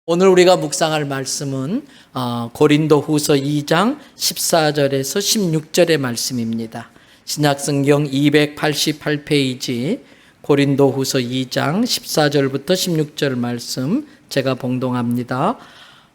오늘 우리가 묵상할 말씀은 고린도후서 2장 14절에서 16절의 말씀입니다. 신약성경 288페이지 고린도후서 2장 14절부터 16절 말씀 제가 봉독합니다.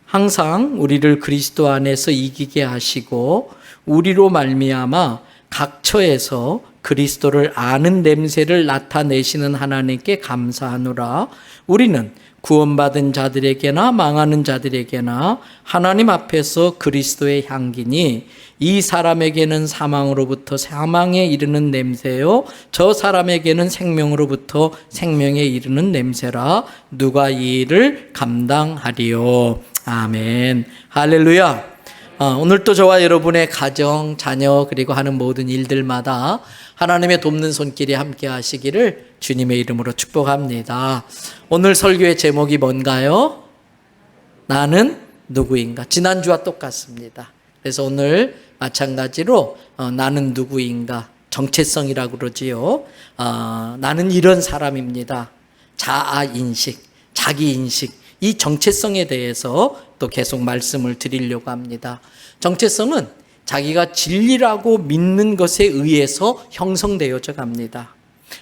항상 우리를 그리스도 안에서 이기게 하시고 우리로 말미암아 각 처에서 그리스도를 아는 냄새를 나타내시는 하나님께 감사하노라. 우리는 구원받은 자들에게나 망하는 자들에게나 하나님 앞에서 그리스도의 향기니 이 사람에게는 사망으로부터 사망에 이르는 냄새요 저 사람에게는 생명으로부터 생명에 이르는 냄새라. 누가 이 일을 감당하리요. 아멘. 할렐루야. 오늘도 저와 여러분의 가정, 자녀 그리고 하는 모든 일들마다 하나님의 돕는 손길이 함께 하시기를 주님의 이름으로 축복합니다. 오늘 설교의 제목이 뭔가요? 나는 누구인가? 지난주와 똑같습니다. 그래서 오늘 마찬가지로 나는 누구인가? 정체성이라고 그러지요. 나는 이런 사람입니다. 자아인식, 자기인식, 이 정체성에 대해서 또 계속 말씀을 드리려고 합니다. 정체성은 자기가 진리라고 믿는 것에 의해서 형성되어져 갑니다.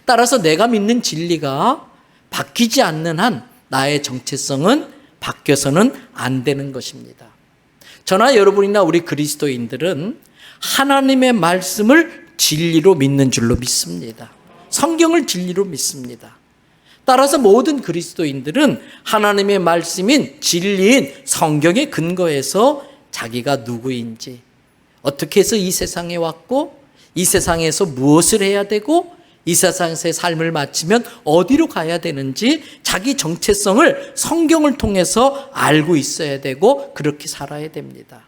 따라서 내가 믿는 진리가 바뀌지 않는 한 나의 정체성은 바뀌어서는 안 되는 것입니다. 저나 여러분이나 우리 그리스도인들은 하나님의 말씀을 진리로 믿는 줄로 믿습니다. 성경을 진리로 믿습니다. 따라서 모든 그리스도인들은 하나님의 말씀인 진리인 성경의 근거에서 자기가 누구인지, 어떻게 해서 이 세상에 왔고 이 세상에서 무엇을 해야 되고 이 세상에서의 삶을 마치면 어디로 가야 되는지 자기 정체성을 성경을 통해서 알고 있어야 되고 그렇게 살아야 됩니다.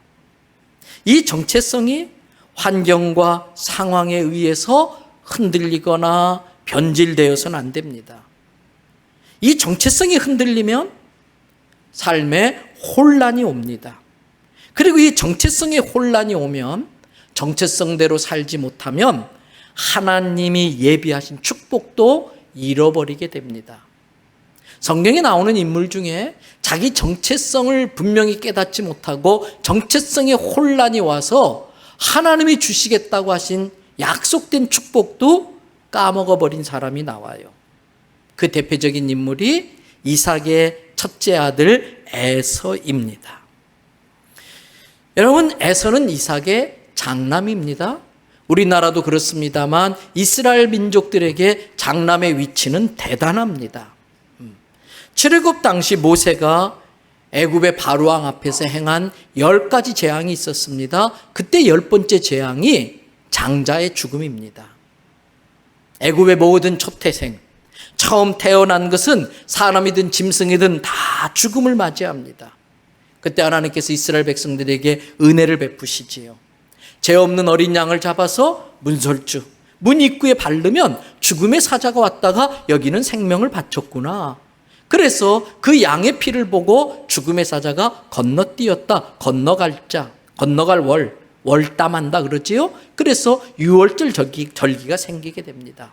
이 정체성이 환경과 상황에 의해서 흔들리거나 변질되어서는 안 됩니다. 이 정체성이 흔들리면 삶에 혼란이 옵니다. 그리고 이 정체성의 혼란이 오면 정체성대로 살지 못하면 하나님이 예비하신 축복도 잃어버리게 됩니다. 성경에 나오는 인물 중에 자기 정체성을 분명히 깨닫지 못하고 정체성의 혼란이 와서 하나님이 주시겠다고 하신 약속된 축복도 까먹어버린 사람이 나와요. 그 대표적인 인물이 이삭의 첫째 아들 에서입니다. 여러분, 에서는 이삭의 장남입니다. 우리나라도 그렇습니다만 이스라엘 민족들에게 장남의 위치는 대단합니다. 출애굽 당시 모세가 애굽의 바로왕 앞에서 행한 10가지 재앙이 있었습니다. 그때 10번째 재앙이 장자의 죽음입니다. 애굽의 모든 초태생, 처음 태어난 것은 사람이든 짐승이든 다 죽음을 맞이합니다. 그때 하나님께서 이스라엘 백성들에게 은혜를 베푸시지요. 죄 없는 어린 양을 잡아서 문설주, 문 입구에 바르면 죽음의 사자가 왔다가 여기는 생명을 바쳤구나. 그래서 그 양의 피를 보고 죽음의 사자가 건너뛰었다. 건너갈 자, 건너갈 월담한다 그러지요. 그래서 유월절 절기가 생기게 됩니다.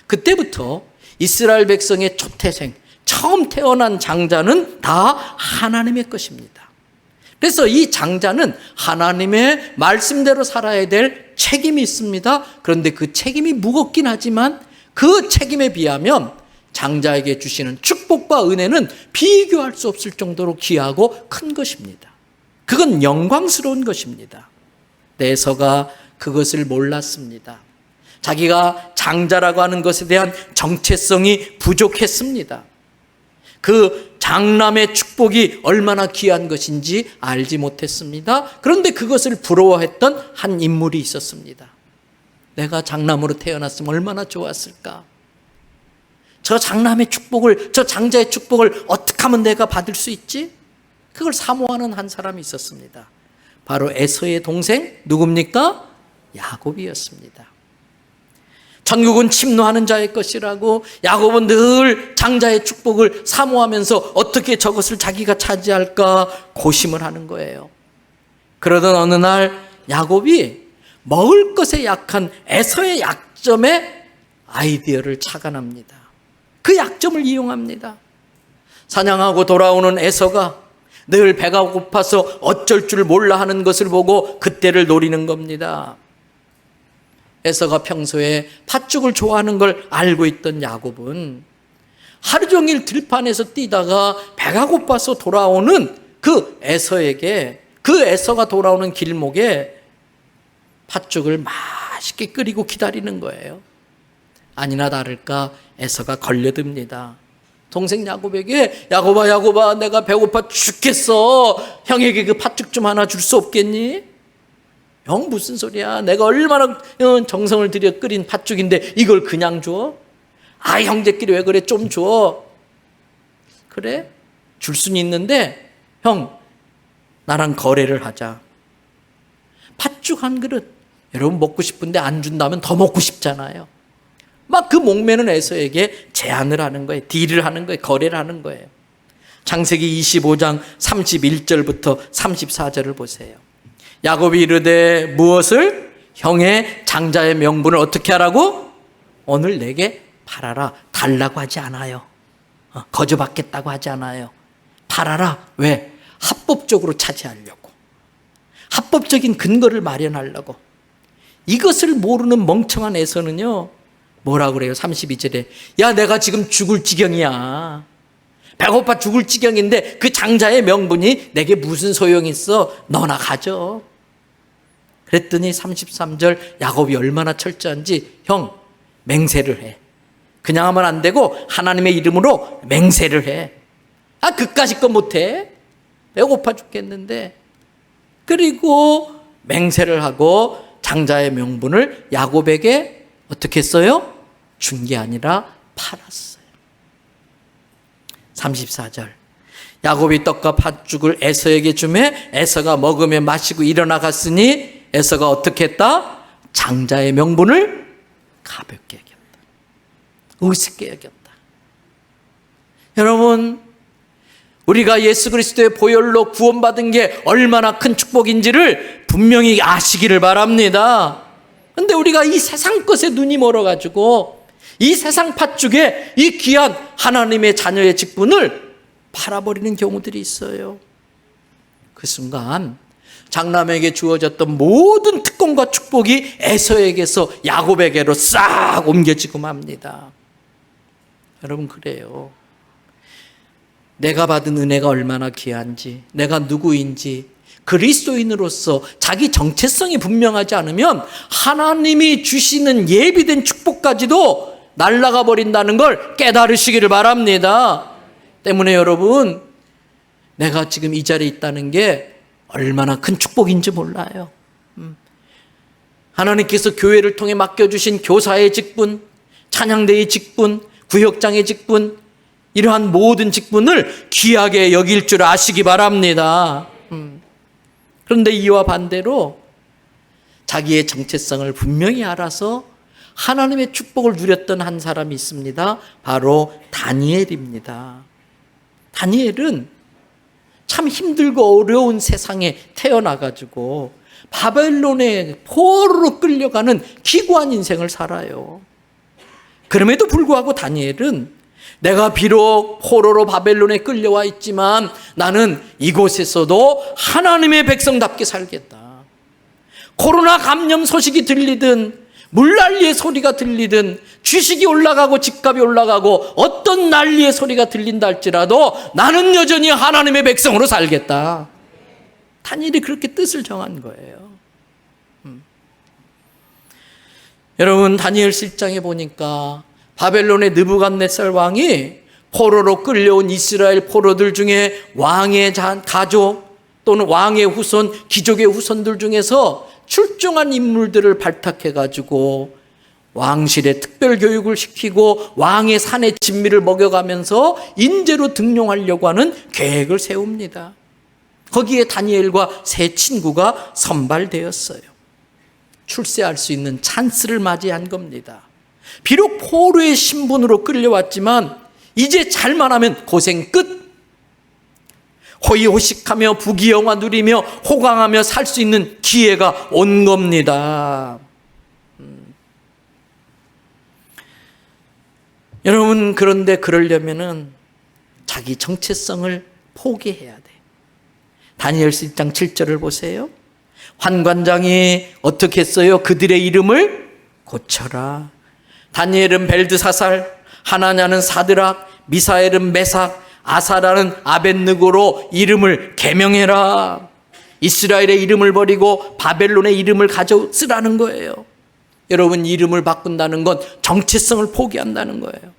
그때부터 이스라엘 백성의 초태생, 처음 태어난 장자는 다 하나님의 것입니다. 그래서 이 장자는 하나님의 말씀대로 살아야 될 책임이 있습니다. 그런데 그 책임이 무겁긴 하지만 그 책임에 비하면 장자에게 주시는 축복과 은혜는 비교할 수 없을 정도로 귀하고 큰 것입니다. 그건 영광스러운 것입니다. 에서가 그것을 몰랐습니다. 자기가 장자라고 하는 것에 대한 정체성이 부족했습니다. 그 장남의 축복이 얼마나 귀한 것인지 알지 못했습니다. 그런데 그것을 부러워했던 한 인물이 있었습니다. 내가 장남으로 태어났으면 얼마나 좋았을까? 저 장남의 축복을, 저 장자의 축복을 어떻게 하면 내가 받을 수 있지? 그걸 사모하는 한 사람이 있었습니다. 바로 에서의 동생 누굽니까? 야곱이었습니다. 천국은 침노하는 자의 것이라고 야곱은 늘 장자의 축복을 사모하면서 어떻게 저것을 자기가 차지할까 고심을 하는 거예요. 그러던 어느 날 야곱이 먹을 것에 약한 에서의 약점에 아이디어를 착안합니다. 그 약점을 이용합니다. 사냥하고 돌아오는 에서가 늘 배가 고파서 어쩔 줄 몰라 하는 것을 보고 그때를 노리는 겁니다. 에서가 평소에 팥죽을 좋아하는 걸 알고 있던 야곱은 하루 종일 들판에서 뛰다가 배가 고파서 돌아오는 그 에서가 돌아오는 길목에 팥죽을 맛있게 끓이고 기다리는 거예요. 아니나 다를까 에서가 걸려듭니다. 동생 야곱에게 야곱아 내가 배고파 죽겠어. 형에게 그 팥죽 좀 하나 줄 수 없겠니? 형 무슨 소리야. 내가 얼마나 정성을 들여 끓인 팥죽인데 이걸 그냥 줘? 아 형제끼리 왜 그래 좀 줘. 그래? 줄 수는 있는데 형 나랑 거래를 하자. 팥죽 한 그릇 여러분 먹고 싶은데 안 준다면 더 먹고 싶잖아요. 막 그 목매는 에서에게 제안을 하는 거예요. 딜을 하는 거예요. 거래를 하는 거예요. 창세기 25장 31절부터 34절을 보세요. 야곱이 이르되 무엇을? 형의 장자의 명분을 어떻게 하라고? 오늘 내게 팔아라. 달라고 하지 않아요. 거저받겠다고 하지 않아요. 팔아라. 왜? 합법적으로 차지하려고. 합법적인 근거를 마련하려고. 이것을 모르는 멍청한 에서는요. 뭐라고 그래요? 32절에 야 내가 지금 죽을 지경이야. 배고파 죽을 지경인데 그 장자의 명분이 내게 무슨 소용이 있어? 너나 가져. 그랬더니 33절 야곱이 얼마나 철저한지 형 맹세를 해. 그냥 하면 안 되고 하나님의 이름으로 맹세를 해. 아 그까짓 거 못해? 배고파 죽겠는데. 그리고 맹세를 하고 장자의 명분을 야곱에게 어떻게 했어요? 준 게 아니라 팔았어요. 34절 야곱이 떡과 팥죽을 에서에게 주매 에서가 먹으며 마시고 일어나 갔으니 에서가 어떻게 했다? 장자의 명분을 가볍게 여겼다. 우습게 여겼다. 여러분 우리가 예수 그리스도의 보혈로 구원받은 게 얼마나 큰 축복인지를 분명히 아시기를 바랍니다. 그런데 우리가 이 세상 것에 눈이 멀어가지고 이 세상 팥죽에 이 귀한 하나님의 자녀의 직분을 팔아버리는 경우들이 있어요. 그 순간 장남에게 주어졌던 모든 특권과 축복이 에서에게서 야곱에게로 싹 옮겨지고 맙니다. 여러분 그래요. 내가 받은 은혜가 얼마나 귀한지, 내가 누구인지 그리스도인으로서 자기 정체성이 분명하지 않으면 하나님이 주시는 예비된 축복까지도 날아가 버린다는 걸 깨달으시기를 바랍니다. 때문에 여러분 내가 지금 이 자리에 있다는 게 얼마나 큰 축복인지 몰라요. 하나님께서 교회를 통해 맡겨주신 교사의 직분, 찬양대의 직분, 구역장의 직분, 이러한 모든 직분을 귀하게 여길 줄 아시기 바랍니다. 그런데 이와 반대로 자기의 정체성을 분명히 알아서 하나님의 축복을 누렸던 한 사람이 있습니다. 바로 다니엘입니다. 다니엘은 참 힘들고 어려운 세상에 태어나가지고 바벨론의 포로로 끌려가는 기구한 인생을 살아요. 그럼에도 불구하고 다니엘은 내가 비록 포로로 바벨론에 끌려와 있지만 나는 이곳에서도 하나님의 백성답게 살겠다. 코로나 감염 소식이 들리든 물난리의 소리가 들리든 주식이 올라가고 집값이 올라가고 어떤 난리의 소리가 들린다 할지라도 나는 여전히 하나님의 백성으로 살겠다. 다니엘이 그렇게 뜻을 정한 거예요. 여러분 다니엘 7장에 보니까 바벨론의 느부갓네살 왕이 포로로 끌려온 이스라엘 포로들 중에 왕의 가족 또는 왕의 후손, 귀족의 후손들 중에서 출중한 인물들을 발탁해가지고 왕실에 특별 교육을 시키고 왕의 산의 진미를 먹여가면서 인재로 등용하려고 하는 계획을 세웁니다. 거기에 다니엘과 세 친구가 선발되었어요. 출세할 수 있는 찬스를 맞이한 겁니다. 비록 포로의 신분으로 끌려왔지만 이제 잘만 하면 고생 끝. 호의호식하며 부귀영화 누리며 호강하며 살 수 있는 기회가 온 겁니다. 여러분 그런데 그러려면은 자기 정체성을 포기해야 돼. 다니엘서 1장 7절을 보세요. 환관장이 어떻게 했어요? 그들의 이름을 고쳐라. 다니엘은 벨드사살, 하나냐는 사드락, 미사엘은 메삭, 아사라는 아벳느고로 이름을 개명해라. 이스라엘의 이름을 버리고 바벨론의 이름을 가져 쓰라는 거예요. 여러분, 이름을 바꾼다는 건 정체성을 포기한다는 거예요.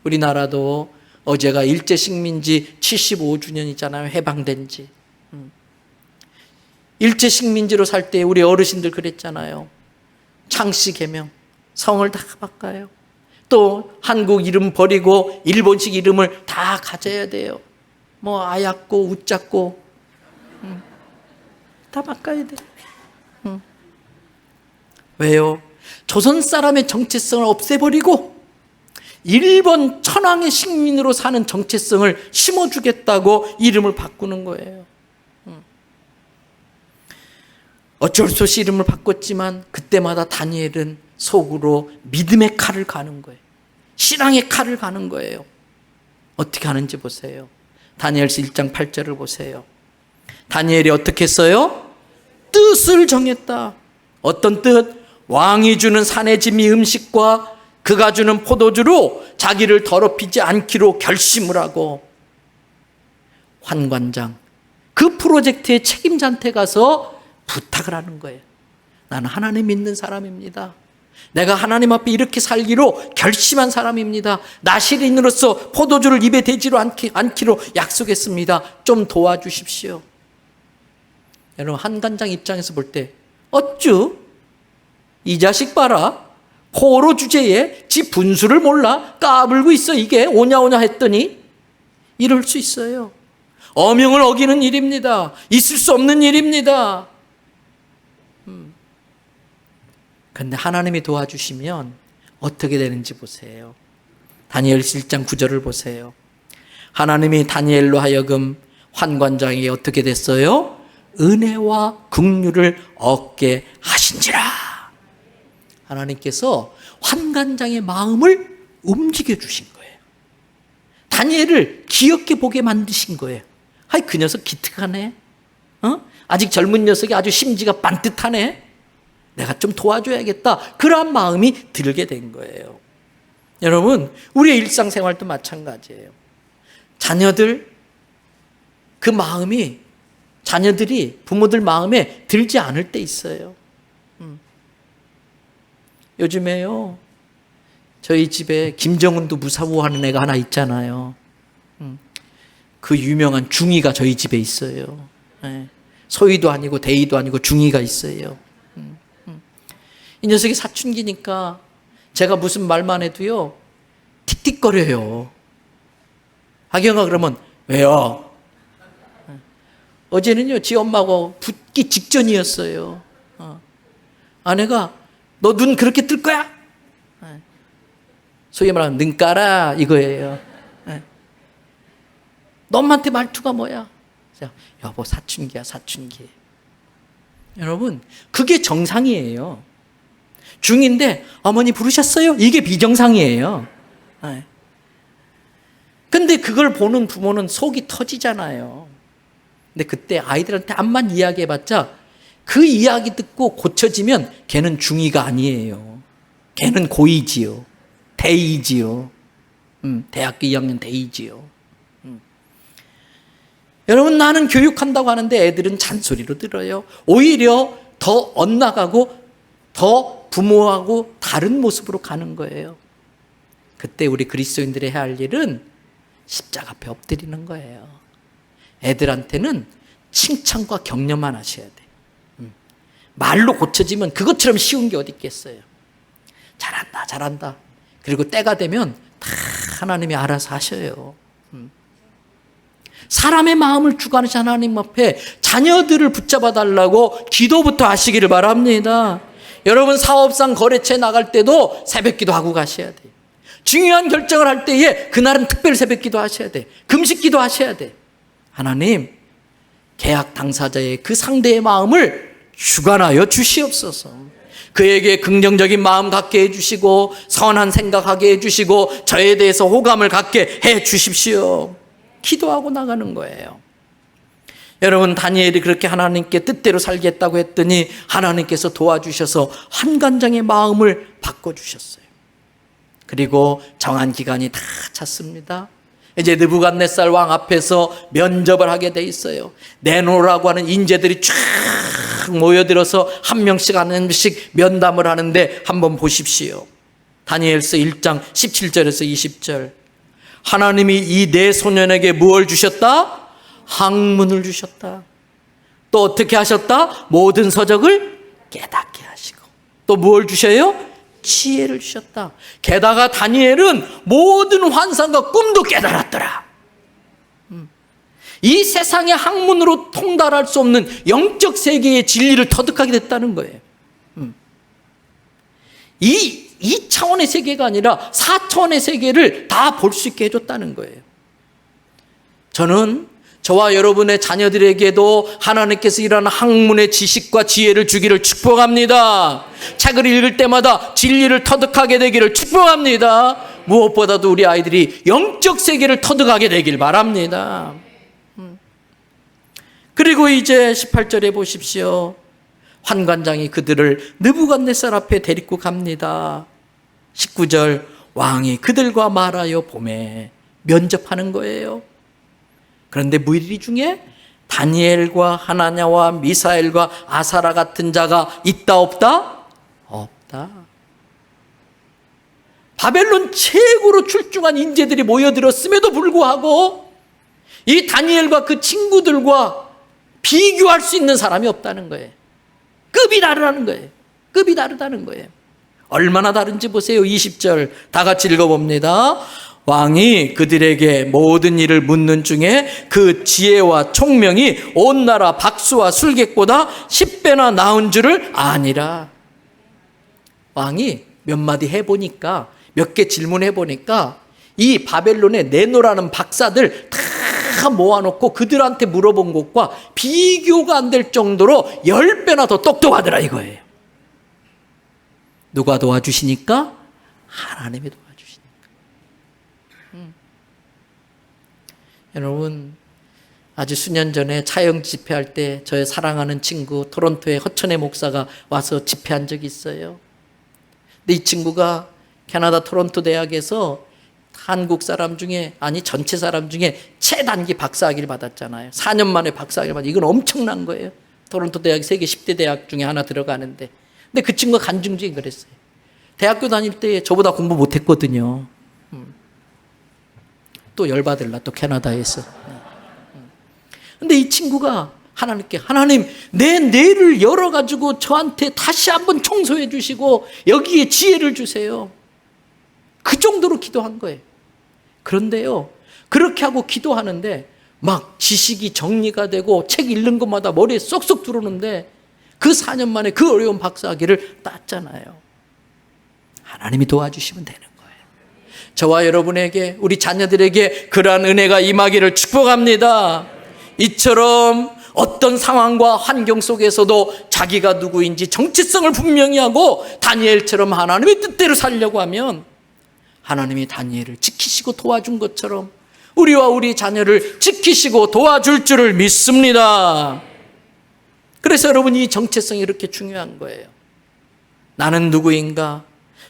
우리나라도 어제가 일제식민지 75주년이잖아요. 해방된 지. 일제식민지로 살 때 우리 어르신들 그랬잖아요. 창씨 개명, 성을 다 바꿔요. 또 한국 이름 버리고 일본식 이름을 다 가져야 돼요. 뭐 아약고 우짝고 다 바꿔야 돼요. 왜요? 조선 사람의 정체성을 없애버리고 일본 천황의 식민으로 사는 정체성을 심어주겠다고 이름을 바꾸는 거예요. 어쩔 수 없이 이름을 바꿨지만 그때마다 다니엘은 속으로 믿음의 칼을 가는 거예요. 신앙의 칼을 가는 거예요. 어떻게 하는지 보세요. 다니엘서 1장 8절을 보세요. 다니엘이 어떻게 했어요? 뜻을 정했다. 어떤 뜻? 왕이 주는 산의 진미 음식과 그가 주는 포도주로 자기를 더럽히지 않기로 결심을 하고, 환관장, 그 프로젝트의 책임자한테 가서 부탁을 하는 거예요. 나는 하나님 믿는 사람입니다. 내가 하나님 앞에 이렇게 살기로 결심한 사람입니다. 나시린으로서 포도주를 입에 대지로 않기로 약속했습니다. 좀 도와주십시오. 여러분, 한관장 입장에서 볼 때 어쭈? 이 자식 봐라. 포로 주제에 지 분수를 몰라 까불고 있어. 이게 오냐오냐 했더니 이럴 수 있어요. 어명을 어기는 일입니다. 있을 수 없는 일입니다. 그런데 하나님이 도와주시면 어떻게 되는지 보세요. 다니엘 1장 9절을 보세요. 하나님이 다니엘로 하여금 환관장에게 어떻게 됐어요? 은혜와 긍휼을 얻게 하신지라. 하나님께서 환관장의 마음을 움직여 주신 거예요. 다니엘을 귀엽게 보게 만드신 거예요. 아이, 그 녀석 기특하네. 아직 젊은 녀석이 아주 심지가 반듯하네. 내가 좀 도와줘야겠다. 그런 마음이 들게 된 거예요. 여러분, 우리의 일상생활도 마찬가지예요. 자녀들, 그 마음이, 자녀들이 부모들 마음에 들지 않을 때 있어요. 요즘에요, 저희 집에 김정은도 무사고하는 애가 하나 있잖아요. 그 유명한 중이가 저희 집에 있어요. 소이도 아니고 대이도 아니고 중이가 있어요. 이 녀석이 사춘기니까 제가 무슨 말만 해도요, 틱틱거려요. 하경아 그러면 왜요? 어제는요, 지 엄마하고 붙기 직전이었어요. 아내가 너 눈 그렇게 뜰 거야? 소위 말하면 눈 까라 이거예요. 너 엄마한테 말투가 뭐야? 여보, 사춘기야, 사춘기. 여러분, 그게 정상이에요. 중인데 어머니 부르셨어요? 이게 비정상이에요. 근데 그걸 보는 부모는 속이 터지잖아요. 근데 그때 아이들한테 암만 이야기해봤자 그 이야기 듣고 고쳐지면 걔는 중2가 아니에요. 걔는 고2지요. 대이지요. 대학교 2학년 대이지요. 여러분, 나는 교육한다고 하는데 애들은 잔소리로 들어요. 오히려 더 엇나가고 더 부모하고 다른 모습으로 가는 거예요. 그때 우리 그리스도인들이 해야 할 일은 십자가 앞에 엎드리는 거예요. 애들한테는 칭찬과 격려만 하셔야 돼. 말로 고쳐지면 그것처럼 쉬운 게 어디 있겠어요. 잘한다, 잘한다. 그리고 때가 되면 다 하나님이 알아서 하셔요. 사람의 마음을 주관하신 하나님 앞에 자녀들을 붙잡아 달라고 기도부터 하시기를 바랍니다. 여러분, 사업상 거래처에 나갈 때도 새벽 기도하고 가셔야 돼요. 중요한 결정을 할 때에 그날은 특별 새벽 기도 하셔야 돼. 금식 기도 하셔야 돼. 하나님, 계약 당사자의 그 상대의 마음을 주관하여 주시옵소서. 그에게 긍정적인 마음 갖게 해주시고 선한 생각하게 해주시고 저에 대해서 호감을 갖게 해주십시오. 기도하고 나가는 거예요. 여러분, 다니엘이 그렇게 하나님께 뜻대로 살겠다고 했더니 하나님께서 도와주셔서 환관장의 마음을 바꿔주셨어요. 그리고 정한 기간이 다 찼습니다. 이제 느부갓네살 왕 앞에서 면접을 하게 돼 있어요. 내놓으라고 하는 인재들이 쫙 모여들어서 한 명씩 면담을 하는데 한번 보십시오. 다니엘서 1장 17절에서 20절. 하나님이 이 네 소년에게 무엇을 주셨다? 학문을 주셨다. 또 어떻게 하셨다? 모든 서적을 깨닫게 하시고. 또 무엇을 주셔요? 지혜를 주셨다. 게다가 다니엘은 모든 환상과 꿈도 깨달았더라. 이 세상의 학문으로 통달할 수 없는 영적 세계의 진리를 터득하게 됐다는 거예요. 이 차원의 세계가 아니라 4차원의 세계를 다 볼 수 있게 해줬다는 거예요. 저는 저와 여러분의 자녀들에게도 하나님께서 이러한 학문의 지식과 지혜를 주기를 축복합니다. 책을 읽을 때마다 진리를 터득하게 되기를 축복합니다. 무엇보다도 우리 아이들이 영적 세계를 터득하게 되길 바랍니다. 그리고 이제 18절에 보십시오. 환관장이 그들을 느부갓네살 앞에 데리고 갑니다. 19절, 왕이 그들과 말하여 봄에 면접하는 거예요. 그런데 무리 중에 다니엘과 하나냐와 미사엘과 아사라 같은 자가 있다 없다? 없다. 바벨론 최고로 출중한 인재들이 모여들었음에도 불구하고 이 다니엘과 그 친구들과 비교할 수 있는 사람이 없다는 거예요. 급이 다르다는 거예요. 급이 다르다는 거예요. 얼마나 다른지 보세요. 20절 다 같이 읽어봅니다. 왕이 그들에게 모든 일을 묻는 중에 그 지혜와 총명이 온 나라 박수와 술객보다 10배나 나은 줄을 아니라. 왕이 몇 마디 해보니까, 몇 개 질문해보니까 이 바벨론에 내노라는 박사들 다 모아놓고 그들한테 물어본 것과 비교가 안 될 정도로 10배나 더 똑똑하더라 이거예요. 누가 도와주시니까? 하나님이 도와주시니까. 여러분, 아주 수년 전에 차영 집회할 때 저의 사랑하는 친구 토론토의 허천의 목사가 와서 집회한 적이 있어요. 근데 이 친구가 캐나다 토론토 대학에서 한국 사람 중에, 아니 전체 사람 중에 최단기 박사학위를 받았잖아요. 4년 만에 박사학위를 받았어요. 이건 엄청난 거예요. 토론토 대학이 세계 10대 대학 중에 하나 들어가는데. 근데 그 친구가 간증 중에 그랬어요. 대학교 다닐 때 저보다 공부 못했거든요. 또 열받을라, 또 캐나다에서. 근데 이 친구가 하나님께, 하나님 내 뇌를 열어가지고 저한테 다시 한번 청소해 주시고 여기에 지혜를 주세요. 그 정도로 기도한 거예요. 그런데요, 그렇게 하고 기도하는데 막 지식이 정리가 되고 책 읽는 것마다 머리에 쏙쏙 들어오는데 그 4년 만에 그 어려운 박사학위를 땄잖아요. 하나님이 도와주시면 되는 거예요. 저와 여러분에게, 우리 자녀들에게 그러한 은혜가 임하기를 축복합니다. 이처럼 어떤 상황과 환경 속에서도 자기가 누구인지 정체성을 분명히 하고 다니엘처럼 하나님의 뜻대로 살려고 하면 하나님이 다니엘을 지키시고 도와준 것처럼 우리와 우리 자녀를 지키시고 도와줄 줄을 믿습니다. 그래서 여러분, 이 정체성이 이렇게 중요한 거예요. 나는 누구인가?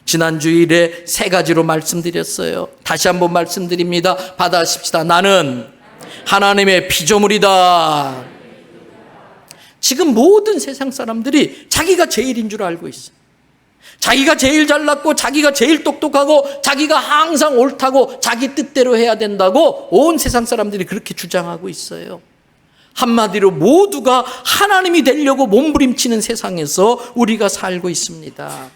지난 주일에 3가지로 말씀드렸어요. 다시 한번 말씀드립니다. 받아십시다. 나는 하나님의 피조물이다. 지금 모든 세상 사람들이 자기가 제일인 줄 알고 있어요. 자기가 제일 잘났고 자기가 제일 똑똑하고 자기가 항상 옳다고 자기 뜻대로 해야 된다고 온 세상 사람들이 그렇게 주장하고 있어요. 한마디로 모두가 하나님이 되려고 몸부림치는 세상에서 우리가 살고 있습니다.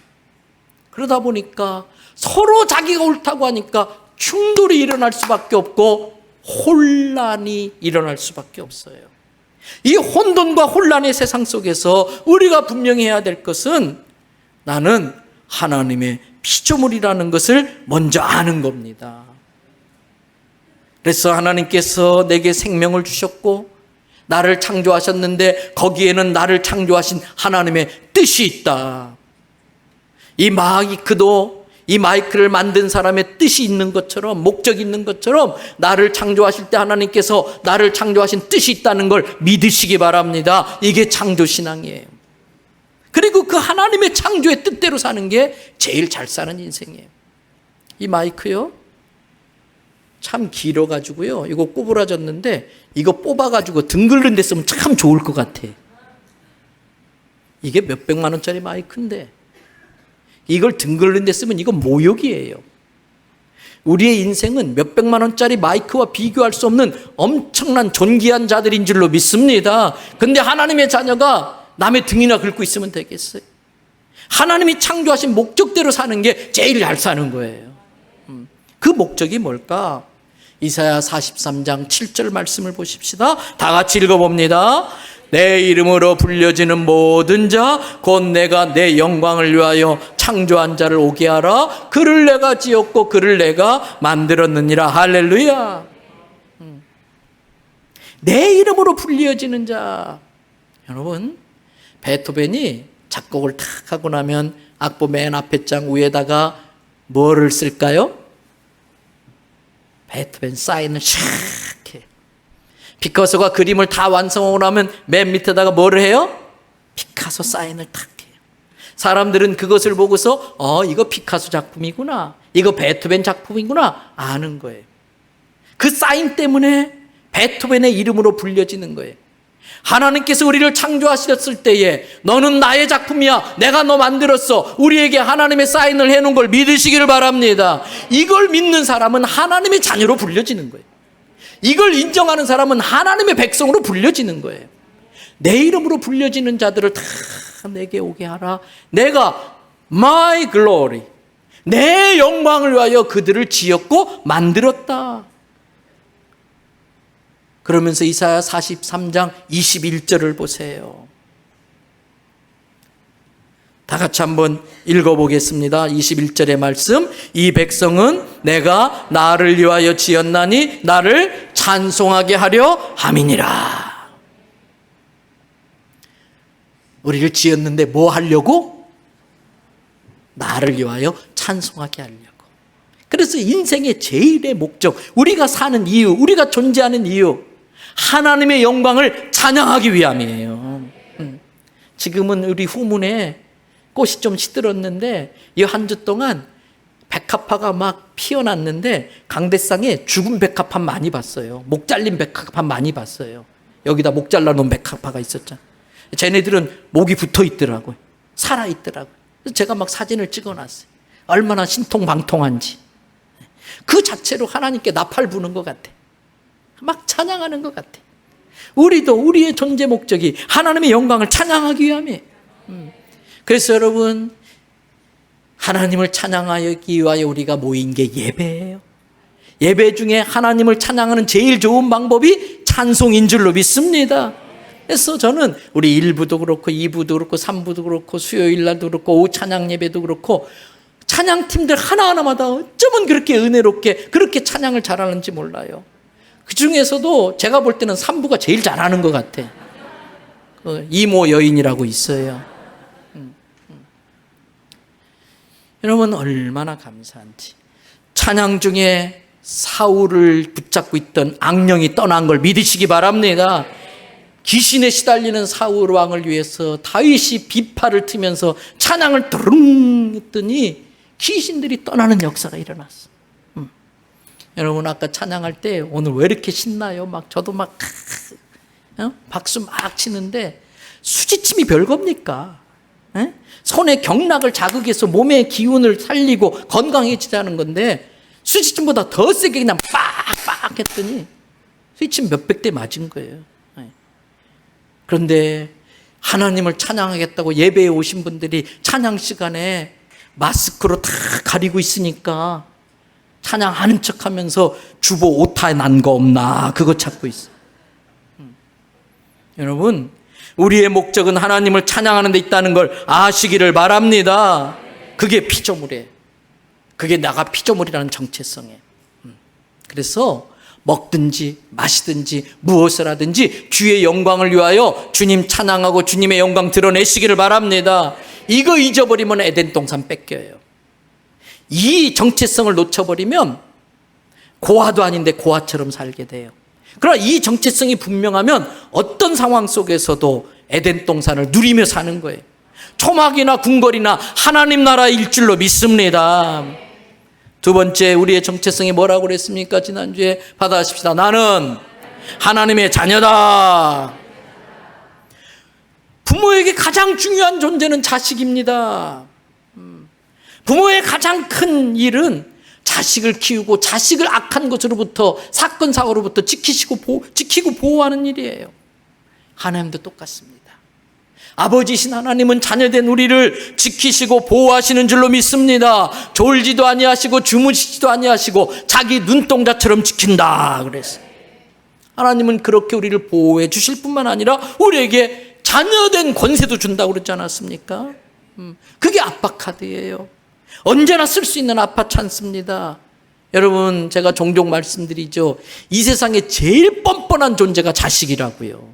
그러다 보니까 서로 자기가 옳다고 하니까 충돌이 일어날 수밖에 없고 혼란이 일어날 수밖에 없어요. 이 혼돈과 혼란의 세상 속에서 우리가 분명히 해야 될 것은 나는 하나님의 피조물이라는 것을 먼저 아는 겁니다. 그래서 하나님께서 내게 생명을 주셨고 나를 창조하셨는데 거기에는 나를 창조하신 하나님의 뜻이 있다. 이 마이크도 이 마이크를 만든 사람의 뜻이 있는 것처럼, 목적이 있는 것처럼 나를 창조하실 때 하나님께서 나를 창조하신 뜻이 있다는 걸 믿으시기 바랍니다. 이게 창조신앙이에요. 그리고 그 하나님의 창조의 뜻대로 사는 게 제일 잘 사는 인생이에요. 이 마이크요, 참 길어가지고요, 이거 꼬부라졌는데 이거 뽑아가지고 등 긁는 데 쓰면 참 좋을 것 같아. 이게 몇백만 원짜리 마이크인데 이걸 등 긁는 데 쓰면 이건 모욕이에요. 우리의 인생은 몇백만 원짜리 마이크와 비교할 수 없는 엄청난 존귀한 자들인 줄로 믿습니다. 근데 하나님의 자녀가 남의 등이나 긁고 있으면 되겠어요? 하나님이 창조하신 목적대로 사는 게 제일 잘 사는 거예요. 그 목적이 뭘까? 이사야 43장 7절 말씀을 보십시다. 다 같이 읽어봅니다. 내 이름으로 불려지는 모든 자 곧 내가 내 영광을 위하여 창조한 자를 오게 하라. 그를 내가 지었고 그를 내가 만들었느니라. 할렐루야. 내 이름으로 불려지는 자. 여러분, 베토벤이 작곡을 탁 하고 나면 악보 맨 앞에 장 위에다가 뭐를 쓸까요? 베토벤 사인을 샥 해. 피카소가 그림을 다 완성하고 나면 맨 밑에다가 뭐를 해요? 피카소 사인을 탁 해요. 사람들은 그것을 보고서 이거 피카소 작품이구나, 이거 베토벤 작품이구나 아는 거예요. 그 사인 때문에 베토벤의 이름으로 불려지는 거예요. 하나님께서 우리를 창조하셨을 때에 너는 나의 작품이야, 내가 너 만들었어, 우리에게 하나님의 사인을 해놓은 걸 믿으시기를 바랍니다. 이걸 믿는 사람은 하나님의 자녀로 불려지는 거예요. 이걸 인정하는 사람은 하나님의 백성으로 불려지는 거예요. 내 이름으로 불려지는 자들을 다 내게 오게 하라. 내가 my glory, 내 영광을 위하여 그들을 지었고 만들었다. 그러면서 이사야 43장 21절을 보세요. 다 같이 한번 읽어보겠습니다. 21절의 말씀. 이 백성은 내가 나를 위하여 지었나니 나를 찬송하게 하려 함이니라. 우리를 지었는데 뭐 하려고? 나를 위하여 찬송하게 하려고. 그래서 인생의 제일의 목적, 우리가 사는 이유, 우리가 존재하는 이유, 하나님의 영광을 찬양하기 위함이에요. 지금은 우리 후문에 꽃이 좀 시들었는데 이 한 주 동안 백합화가 막 피어났는데 강대상에 죽은 백합화 많이 봤어요. 목 잘린 백합화 많이 봤어요. 여기다 목 잘라놓은 백합화가 있었잖아. 쟤네들은 목이 붙어 있더라고요. 살아 있더라고요. 그래서 제가 막 사진을 찍어놨어요. 얼마나 신통방통한지. 그 자체로 하나님께 나팔 부는 것 같아. 막 찬양하는 것 같아. 우리도 우리의 존재 목적이 하나님의 영광을 찬양하기 위함이에요. 그래서 여러분, 하나님을 찬양하기 위하여 우리가 모인 게 예배예요. 예배 중에 하나님을 찬양하는 제일 좋은 방법이 찬송인 줄로 믿습니다. 그래서 저는 우리 1부도 그렇고 2부도 그렇고 3부도 그렇고 수요일 날도 그렇고 오후 찬양 예배도 그렇고 찬양팀들 하나하나마다 어쩌면 그렇게 은혜롭게 그렇게 찬양을 잘하는지 몰라요. 그 중에서도 제가 볼 때는 3부가 제일 잘하는 것 같아. 이모 여인이라고 있어요. 여러분, 얼마나 감사한지. 찬양 중에 사울을 붙잡고 있던 악령이 떠난 걸 믿으시기 바랍니다. 귀신에 시달리는 사울 왕을 위해서 다윗이 비파를 트면서 찬양을 드릉 했더니 귀신들이 떠나는 역사가 일어났어. 여러분, 아까 찬양할 때 오늘 왜 이렇게 신나요? 막 저도 막 박수 막 치는데 수지침이 별겁니까? 손의 경락을 자극해서 몸의 기운을 살리고 건강해지자는 건데 수지침보다 더 세게 그냥 빡빡 했더니 수지침 몇백 대 맞은 거예요. 그런데 하나님을 찬양하겠다고 예배에 오신 분들이 찬양 시간에 마스크로 다 가리고 있으니까 찬양하는 척하면서 주보 오타 난 거 없나 그거 찾고 있어. 여러분, 우리의 목적은 하나님을 찬양하는 데 있다는 걸 아시기를 바랍니다. 그게 피조물이에요. 그게 나가 피조물이라는 정체성이에요. 그래서 먹든지 마시든지 무엇을 하든지 주의 영광을 위하여 주님 찬양하고 주님의 영광 드러내시기를 바랍니다. 이거 잊어버리면 에덴 동산 뺏겨요. 이 정체성을 놓쳐버리면 고아도 아닌데 고아처럼 살게 돼요. 그러나 이 정체성이 분명하면 어떤 상황 속에서도 에덴 동산을 누리며 사는 거예요. 초막이나 궁궐이나 하나님 나라일 줄로 믿습니다. 두 번째, 우리의 정체성이 뭐라고 그랬습니까? 지난주에 받아십시다. 나는 하나님의 자녀다. 부모에게 가장 중요한 존재는 자식입니다. 부모의 가장 큰 일은 자식을 키우고 자식을 악한 것으로부터, 사건 사고로부터 지키고 보호하는 일이에요. 하나님도 똑같습니다. 아버지신 하나님은 자녀된 우리를 지키시고 보호하시는 줄로 믿습니다. 졸지도 아니하시고 주무시지도 아니하시고 자기 눈동자처럼 지킨다 그랬어요. 하나님은 그렇게 우리를 보호해 주실 뿐만 아니라 우리에게 자녀된 권세도 준다고 그러지 않았습니까? 그게 아빠 카드예요. 언제나 쓸 수 있는 아빠 찬스입니다. 여러분, 제가 종종 말씀드리죠. 이 세상에 제일 뻔뻔한 존재가 자식이라고요.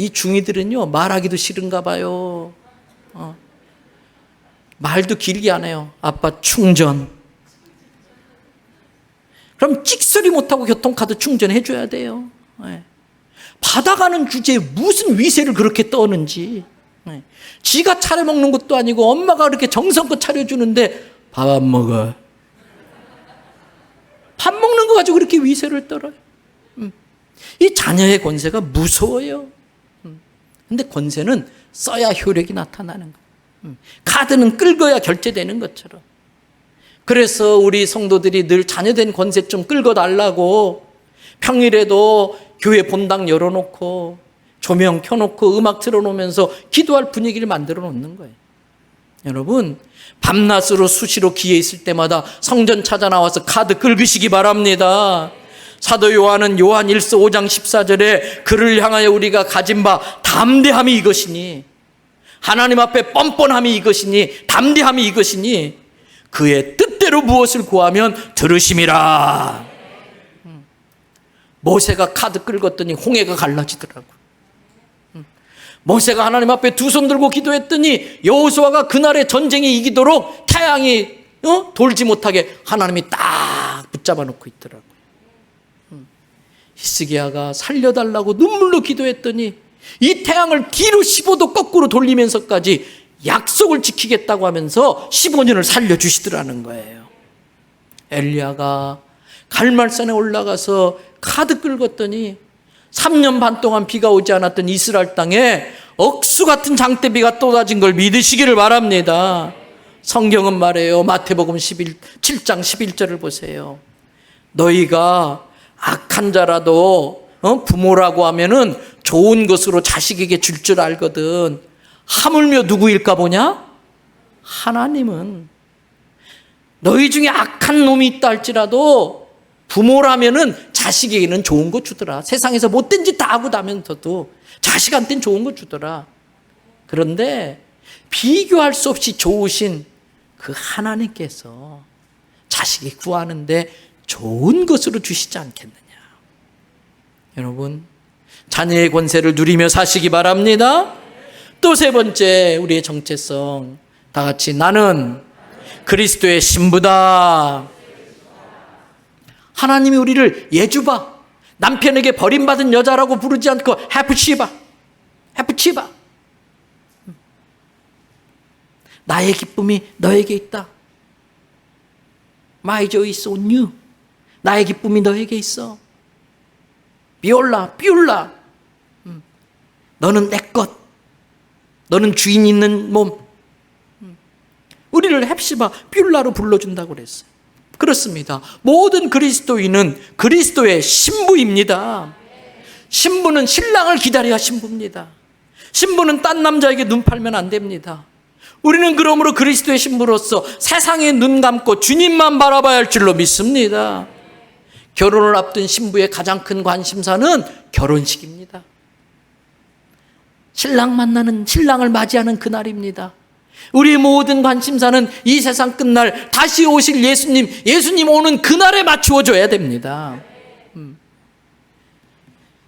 이 중이들은요, 말하기도 싫은가 봐요. 말도 길게 안 해요. 아빠 충전. 그럼 찍소리 못하고 교통카드 충전해 줘야 돼요. 받아가는 주제에 무슨 위세를 그렇게 떠는지. 지가 차려 먹는 것도 아니고 엄마가 그렇게 정성껏 차려주는데 밥 안 먹어. 밥 먹는 거 가지고 그렇게 위세를 떨어요. 이 자녀의 권세가 무서워요. 근데 권세는 써야 효력이 나타나는 거예요. 카드는 끌어야 결제되는 것처럼. 그래서 우리 성도들이 늘 자녀된 권세 좀 끌어달라고 평일에도 교회 본당 열어놓고 조명 켜놓고 음악 틀어놓으면서 기도할 분위기를 만들어 놓는 거예요. 여러분, 밤낮으로 수시로 기회 있을 때마다 성전 찾아 나와서 카드 긁으시기 바랍니다. 사도 요한은 요한 1서 5장 14절에 그를 향하여 우리가 가진 바 담대함이 이것이니, 하나님 앞에 뻔뻔함이 이것이니, 담대함이 이것이니 그의 뜻대로 무엇을 구하면 들으심이라. 모세가 카드 긁었더니 홍해가 갈라지더라고요. 모세가 하나님 앞에 두 손 들고 기도했더니 여호수아가 그날의 전쟁에 이기도록 태양이 돌지 못하게 하나님이 딱 붙잡아 놓고 있더라고요. 히스기야가 살려달라고 눈물로 기도했더니 이 태양을 뒤로 15도 거꾸로 돌리면서까지 약속을 지키겠다고 하면서 15년을 살려주시더라는 거예요. 엘리야가 갈멜산에 올라가서 카드 긁었더니 3년 반 동안 비가 오지 않았던 이스라엘 땅에 억수 같은 장대비가 쏟아진 걸 믿으시기를 바랍니다. 성경은 말해요. 마태복음 7장 11절을 보세요. 너희가 악한 자라도 부모라고 하면은 좋은 것으로 자식에게 줄 줄 알거든. 하물며 누구일까 보냐? 하나님은 너희 중에 악한 놈이 있다 할지라도 부모라면은 자식에게는 좋은 거 주더라. 세상에서 못된 짓 다 하고 나면서도 자식한테는 좋은 거 주더라. 그런데 비교할 수 없이 좋으신 그 하나님께서 자식이 구하는데 좋은 것으로 주시지 않겠느냐. 여러분, 자녀의 권세를 누리며 사시기 바랍니다. 또 세 번째, 우리의 정체성. 다 같이 나는 그리스도의 신부다. 하나님이 우리를 예주바, 남편에게 버림받은 여자라고 부르지 않고 헤프시바. 나의 기쁨이 너에게 있다. My joy is on you. 나의 기쁨이 너에게 있어. 비올라. 너는 내 것. 너는 주인 있는 몸. 우리를 헵시바, 뷰라로 불러준다고 그랬어요. 그렇습니다. 모든 그리스도인은 그리스도의 신부입니다. 신부는 신랑을 기다려야 신부입니다. 신부는 딴 남자에게 눈 팔면 안 됩니다. 우리는 그러므로 그리스도의 신부로서 세상에 눈 감고 주님만 바라봐야 할 줄로 믿습니다. 결혼을 앞둔 신부의 가장 큰 관심사는 결혼식입니다. 신랑을 맞이하는 그날입니다. 우리의 모든 관심사는 이 세상 끝날 다시 오실 예수님 오는 그날에 맞추어줘야 됩니다.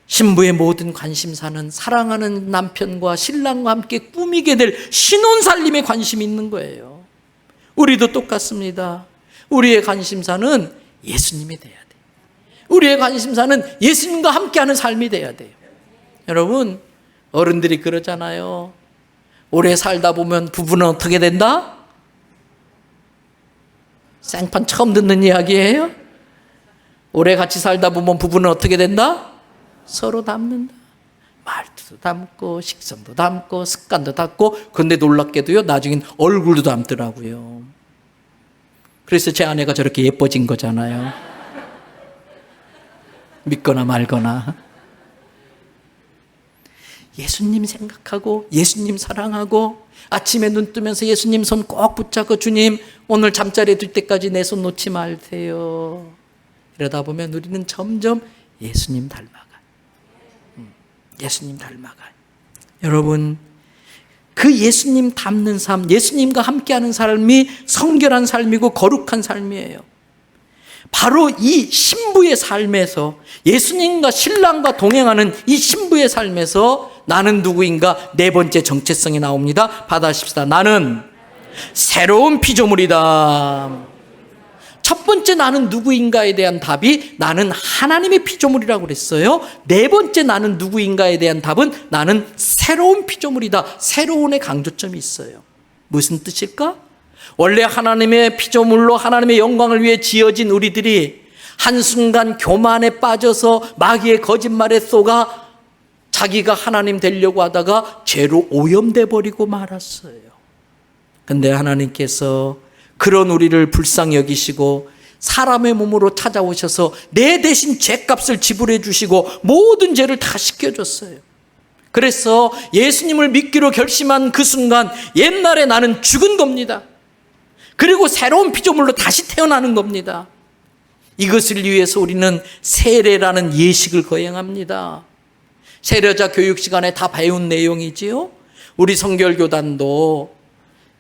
신부의 모든 관심사는 사랑하는 남편과 신랑과 함께 꾸미게 될 신혼살림에 관심이 있는 거예요. 우리도 똑같습니다. 우리의 관심사는 예수님이 돼야 돼요. 우리의 관심사는 예수님과 함께하는 삶이 돼야 돼요. 여러분, 어른들이 그러잖아요. 오래 살다 보면 부부는 어떻게 된다? 생판 처음 듣는 이야기예요. 오래 같이 살다 보면 부부는 어떻게 된다? 서로 닮는다. 말투도 닮고 식성도 닮고 습관도 닮고, 그런데 놀랍게도요, 나중엔 얼굴도 닮더라고요. 그래서 제 아내가 저렇게 예뻐진 거잖아요. 믿거나 말거나. 예수님 생각하고 예수님 사랑하고 아침에 눈 뜨면서 예수님 손 꼭 붙잡고, 주님 오늘 잠자리에 들 때까지 내 손 놓지 마세요. 이러다 보면 우리는 점점 예수님 닮아가요. 예수님 닮아가요. 여러분, 그 예수님 닮는 삶, 예수님과 함께하는 삶이 성결한 삶이고 거룩한 삶이에요. 바로 이 신부의 삶에서, 예수님과 신랑과 동행하는 이 신부의 삶에서 나는 누구인가? 네 번째 정체성이 나옵니다. 받아십시다. 나는 새로운 피조물이다. 첫 번째 나는 누구인가에 대한 답이 나는 하나님의 피조물이라고 그랬어요. 네 번째 나는 누구인가에 대한 답은 나는 새로운 피조물이다. 새로운의 강조점이 있어요. 무슨 뜻일까? 원래 하나님의 피조물로 하나님의 영광을 위해 지어진 우리들이 한순간 교만에 빠져서 마귀의 거짓말에 속아 자기가 하나님 되려고 하다가 죄로 오염돼 버리고 말았어요. 근데 하나님께서 그런 우리를 불쌍히 여기시고 사람의 몸으로 찾아오셔서 내 대신 죄값을 지불해 주시고 모든 죄를 다 씻겨줬어요. 그래서 예수님을 믿기로 결심한 그 순간 옛날에 나는 죽은 겁니다. 그리고 새로운 피조물로 다시 태어나는 겁니다. 이것을 위해서 우리는 세례라는 예식을 거행합니다. 세례자 교육 시간에 다 배운 내용이지요. 우리 성결교단도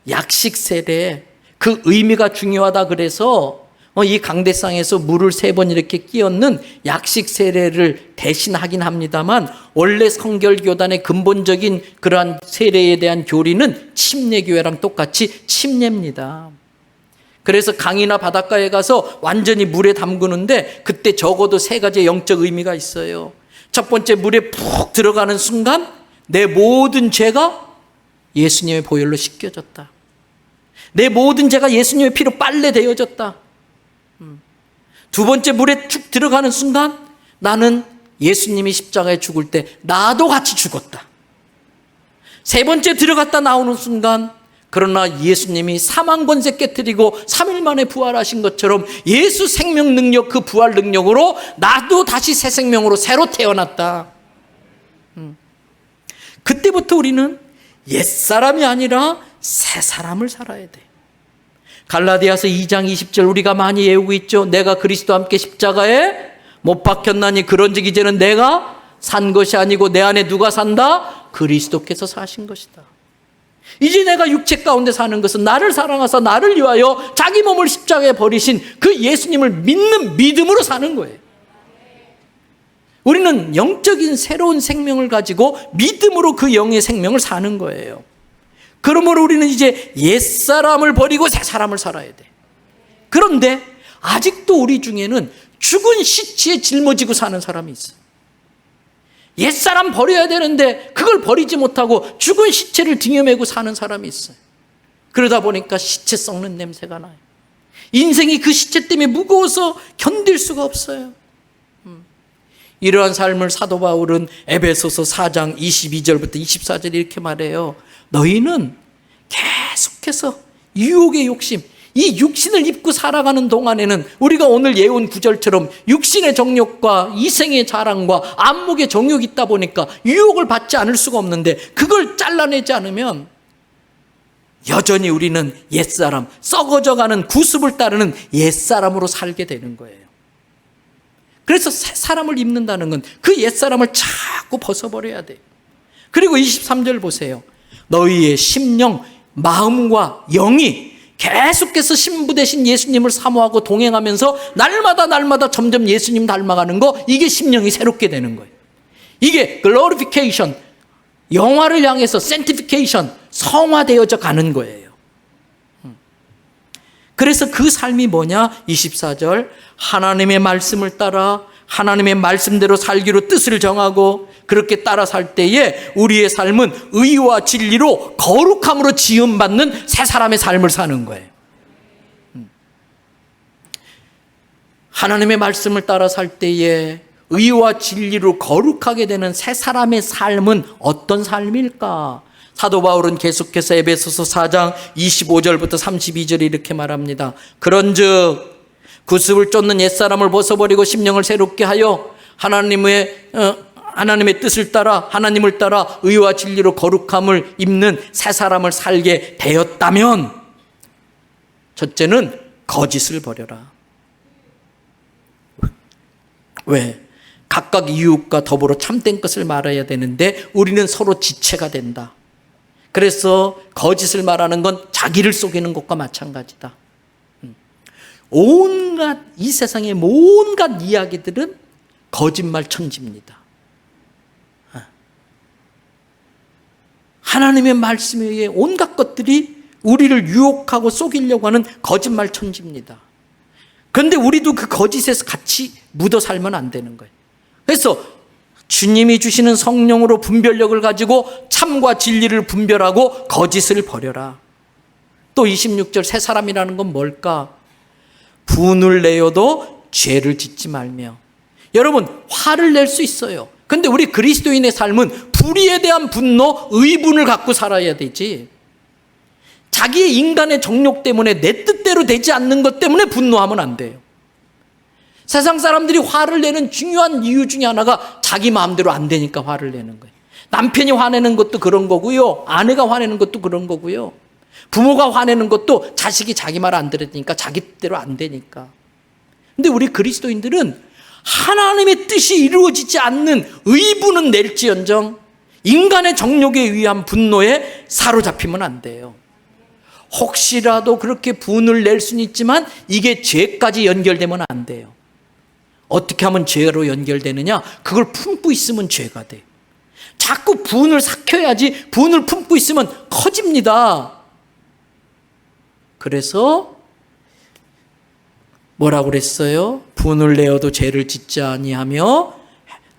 약식 세례, 그 의미가 중요하다 그래서 이 강대상에서 물을 3번 이렇게 끼얹는 약식 세례를 대신하긴 합니다만, 원래 성결교단의 근본적인 그러한 세례에 대한 교리는 침례교회랑 똑같이 침례입니다. 그래서 강이나 바닷가에 가서 완전히 물에 담그는데 그때 적어도 3가지의 영적 의미가 있어요. 첫 번째, 물에 푹 들어가는 순간 내 모든 죄가 예수님의 보혈로 씻겨졌다. 내 모든 죄가 예수님의 피로 빨래되어졌다. 두 번째, 물에 쭉 들어가는 순간 나는 예수님이 십자가에 죽을 때 나도 같이 죽었다. 세 번째, 들어갔다 나오는 순간 그러나 예수님이 사망 권세 깨뜨리고 3일 만에 부활하신 것처럼 예수 생명 능력, 그 부활 능력으로 나도 다시 새 생명으로 새로 태어났다. 그때부터 우리는 옛사람이 아니라 새 사람을 살아야 돼. 갈라디아서 2장 20절 우리가 많이 외우고 있죠. 내가 그리스도와 함께 십자가에 못 박혔나니 그런즉 이제는 내가 산 것이 아니고 내 안에 누가 산다? 그리스도께서 사신 것이다. 이제 내가 육체 가운데 사는 것은 나를 사랑하사 나를 위하여 자기 몸을 십자가에 버리신 그 예수님을 믿는 믿음으로 사는 거예요. 우리는 영적인 새로운 생명을 가지고 믿음으로 그 영의 생명을 사는 거예요. 그러므로 우리는 이제 옛사람을 버리고 새 사람을 살아야 돼. 그런데 아직도 우리 중에는 죽은 시체에 짊어지고 사는 사람이 있어요. 옛사람 버려야 되는데 그걸 버리지 못하고 죽은 시체를 등에 메고 사는 사람이 있어요. 그러다 보니까 시체 썩는 냄새가 나요. 인생이 그 시체 때문에 무거워서 견딜 수가 없어요. 이러한 삶을 사도 바울은 에베소서 4장 22절부터 24절 이렇게 말해요. 너희는 계속해서 유혹의 욕심, 이 육신을 입고 살아가는 동안에는 우리가 오늘 예언 구절처럼 육신의 정욕과 이생의 자랑과 안목의 정욕이 있다 보니까 유혹을 받지 않을 수가 없는데, 그걸 잘라내지 않으면 여전히 우리는 옛사람, 썩어져가는 구습을 따르는 옛사람으로 살게 되는 거예요. 그래서 새 사람을 입는다는 건 그 옛사람을 자꾸 벗어버려야 돼요. 그리고 23절 보세요. 너희의 심령, 마음과 영이 계속해서 신부 되신 예수님을 사모하고 동행하면서 날마다 점점 예수님 닮아가는 거, 이게 심령이 새롭게 되는 거예요. 이게 glorification, 영화를 향해서 sanctification, 성화되어져 가는 거예요. 그래서 그 삶이 뭐냐? 24절 하나님의 말씀을 따라 하나님의 말씀대로 살기로 뜻을 정하고 그렇게 따라 살 때에 우리의 삶은 의와 진리로 거룩함으로 지음받는 새 사람의 삶을 사는 거예요. 하나님의 말씀을 따라 살 때에 의와 진리로 거룩하게 되는 새 사람의 삶은 어떤 삶일까? 사도 바울은 계속해서 에베소서 4장 25절부터 32절에 이렇게 말합니다. 그런즉 구습을 쫓는 옛사람을 벗어버리고 심령을 새롭게 하여 하나님의 뜻을 따라 하나님을 따라 의와 진리로 거룩함을 입는 새 사람을 살게 되었다면 첫째는 거짓을 버려라. 왜? 각각 이웃과 더불어 참된 것을 말해야 되는데 우리는 서로 지체가 된다. 그래서 거짓을 말하는 건 자기를 속이는 것과 마찬가지다. 온갖 이 세상의 온갖 이야기들은 거짓말 천지입니다. 하나님의 말씀에 의해 온갖 것들이 우리를 유혹하고 속이려고 하는 거짓말 천지입니다. 그런데 우리도 그 거짓에서 같이 묻어 살면 안 되는 거예요. 그래서 주님이 주시는 성령으로 분별력을 가지고 참과 진리를 분별하고 거짓을 버려라. 또 26절 새 사람이라는 건 뭘까? 분을 내어도 죄를 짓지 말며. 여러분 화를 낼 수 있어요. 그런데 우리 그리스도인의 삶은 불의에 대한 분노, 의분을 갖고 살아야 되지. 자기의 인간의 정욕 때문에 내 뜻대로 되지 않는 것 때문에 분노하면 안 돼요. 세상 사람들이 화를 내는 중요한 이유 중에 하나가 자기 마음대로 안 되니까 화를 내는 거예요. 남편이 화내는 것도 그런 거고요. 아내가 화내는 것도 그런 거고요. 부모가 화내는 것도 자식이 자기 말 안 들으니까 자기 뜻대로 안 되니까. 근데 우리 그리스도인들은 하나님의 뜻이 이루어지지 않는 의분은 낼지언정 인간의 정욕에 의한 분노에 사로잡히면 안 돼요. 혹시라도 그렇게 분을 낼 수는 있지만 이게 죄까지 연결되면 안 돼요. 어떻게 하면 죄로 연결되느냐? 그걸 품고 있으면 죄가 돼. 자꾸 분을 삭혀야지. 분을 품고 있으면 커집니다. 그래서 뭐라고 그랬어요? 분을 내어도 죄를 짓지 아니하며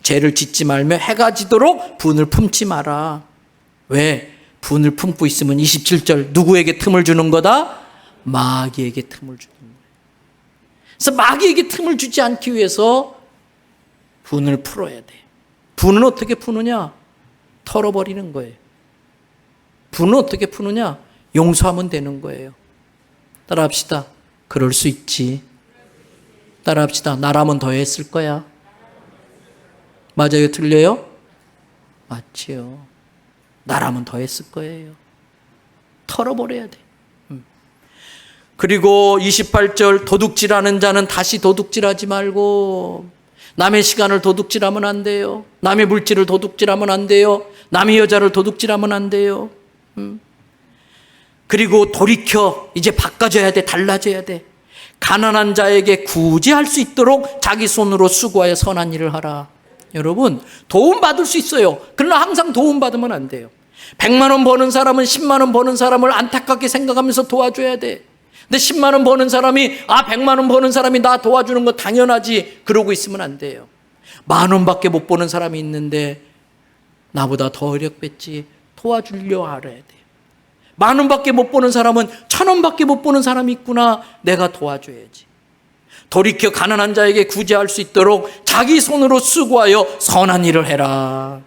죄를 짓지 말며 해가 지도록 분을 품지 마라. 왜? 분을 품고 있으면 27절 누구에게 틈을 주는 거다? 마귀에게 틈을 주는 거예요. 그래서 마귀에게 틈을 주지 않기 위해서 분을 풀어야 돼. 분은 어떻게 푸느냐? 털어버리는 거예요. 분은 어떻게 푸느냐? 용서하면 되는 거예요. 따라합시다. 그럴 수 있지. 따라합시다. 나라면 더 했을 거야. 맞아요? 틀려요? 맞지요. 나라면 더 했을 거예요. 털어버려야 돼. 그리고 28절 도둑질하는 자는 다시 도둑질하지 말고 남의 시간을 도둑질하면 안 돼요. 남의 물질을 도둑질하면 안 돼요. 남의 여자를 도둑질하면 안 돼요. 그리고 돌이켜 이제 바꿔줘야 돼. 달라져야 돼. 가난한 자에게 구제할 수 있도록 자기 손으로 수고하여 선한 일을 하라. 여러분 도움받을 수 있어요. 그러나 항상 도움받으면 안 돼요. 100만 원 버는 사람은 10만 원 버는 사람을 안타깝게 생각하면서 도와줘야 돼. 근데 10만 원 버는 사람이 100만 원 버는 사람이 나 도와주는 거 당연하지 그러고 있으면 안 돼요. 10,000원밖에 못 버는 사람이 있는데 나보다 더 어렵겠지 도와주려 알아야 돼요. 10,000원밖에 못 버는 사람은 1,000원밖에 못 버는 사람이 있구나. 내가 도와줘야지. 돌이켜 가난한 자에게 구제할 수 있도록 자기 손으로 수고하여 선한 일을 해라.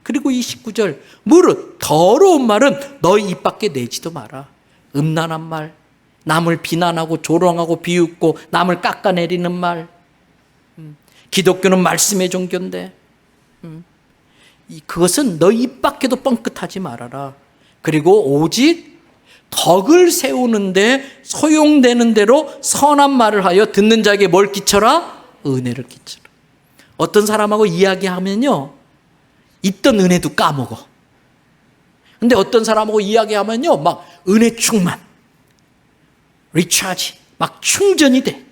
그리고 29절 무릇 더러운 말은 너희 입 밖에 내지도 마라. 음란한 말, 남을 비난하고 조롱하고 비웃고 남을 깎아내리는 말. 기독교는 말씀의 종교인데 그것은 너희 입 밖에도 뻥끗하지 말아라. 그리고 오직 덕을 세우는데 소용되는 대로 선한 말을 하여 듣는 자에게 뭘 끼쳐라? 은혜를 끼쳐라. 어떤 사람하고 이야기하면요 있던 은혜도 까먹어. 근데 어떤 사람하고 이야기하면요 막 은혜 충만, 리차지, 막 충전이 돼.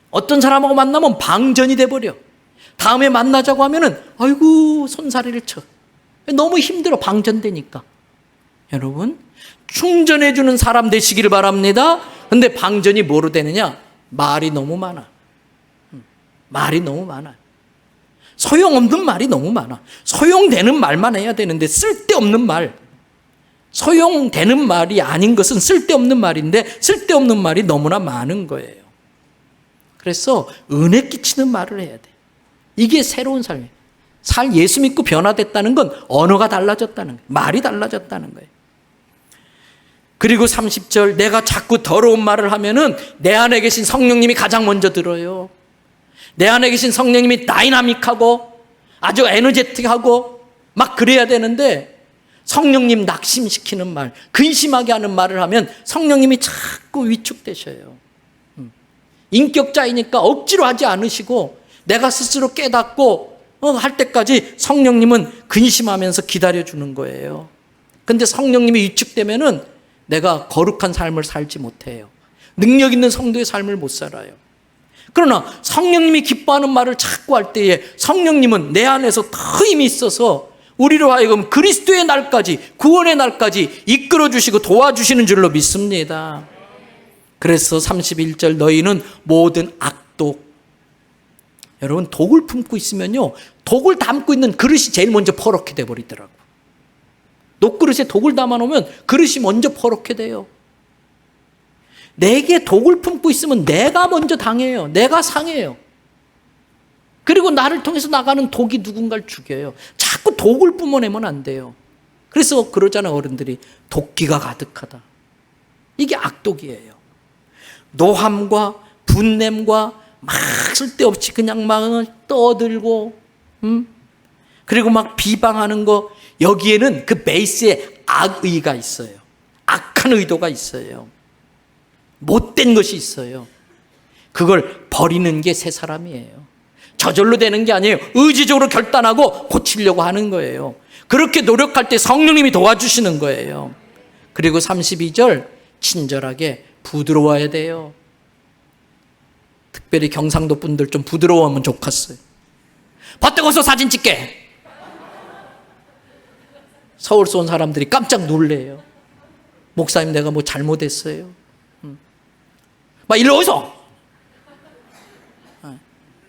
어떤 사람하고 만나면 방전이 돼버려. 다음에 만나자고 하면은 아이고 손사래를 쳐. 너무 힘들어 방전되니까. 여러분, 충전해주는 사람 되시기를 바랍니다. 근데 방전이 뭐로 되느냐? 말이 너무 많아. 말이 너무 많아. 소용없는 말이 너무 많아. 소용되는 말만 해야 되는데 쓸데없는 말. 소용되는 말이 아닌 것은 쓸데없는 말인데 쓸데없는 말이 너무나 많은 거예요. 그래서 은혜 끼치는 말을 해야 돼. 이게 새로운 삶이에요. 예수 믿고 변화됐다는 건 언어가 달라졌다는 거예요. 말이 달라졌다는 거예요. 그리고 30절, 내가 자꾸 더러운 말을 하면은 내 안에 계신 성령님이 가장 먼저 들어요. 내 안에 계신 성령님이 다이나믹하고 아주 에너제틱하고 막 그래야 되는데 성령님 낙심시키는 말, 근심하게 하는 말을 하면 성령님이 자꾸 위축되셔요. 인격자이니까 억지로 하지 않으시고 내가 스스로 깨닫고 할 때까지 성령님은 근심하면서 기다려주는 거예요. 근데 성령님이 위축되면은 내가 거룩한 삶을 살지 못해요. 능력 있는 성도의 삶을 못 살아요. 그러나 성령님이 기뻐하는 말을 자꾸 할 때에 성령님은 내 안에서 더 힘이 있어서 우리로 하여금 그리스도의 날까지, 구원의 날까지 이끌어주시고 도와주시는 줄로 믿습니다. 그래서 31절, 너희는 모든 악독. 여러분, 독을 품고 있으면요, 독을 담고 있는 그릇이 제일 먼저 퍼렇게 돼버리더라고요. 녹그릇에 독을 담아놓으면 그릇이 먼저 퍼렇게 돼요. 내게 독을 품고 있으면 내가 먼저 당해요. 내가 상해요. 그리고 나를 통해서 나가는 독이 누군가를 죽여요. 자꾸 독을 뿜어내면 안 돼요. 그래서 그러잖아요, 어른들이. 독기가 가득하다. 이게 악독이에요. 노함과 분냄과 막 쓸데없이 그냥 막 떠들고, 그리고 막 비방하는 거, 여기에는 그 베이스에 악의가 있어요. 악한 의도가 있어요. 못된 것이 있어요. 그걸 버리는 게 새 사람이에요. 저절로 되는 게 아니에요. 의지적으로 결단하고 고치려고 하는 거예요. 그렇게 노력할 때 성령님이 도와주시는 거예요. 그리고 32절, 친절하게 부드러워야 돼요. 특별히 경상도 분들 좀 부드러워하면 좋겠어요. 밭대고서 사진 찍게. 서울서 온 사람들이 깜짝 놀래요. 목사님, 내가 뭐 잘못했어요? 막 일로 오소.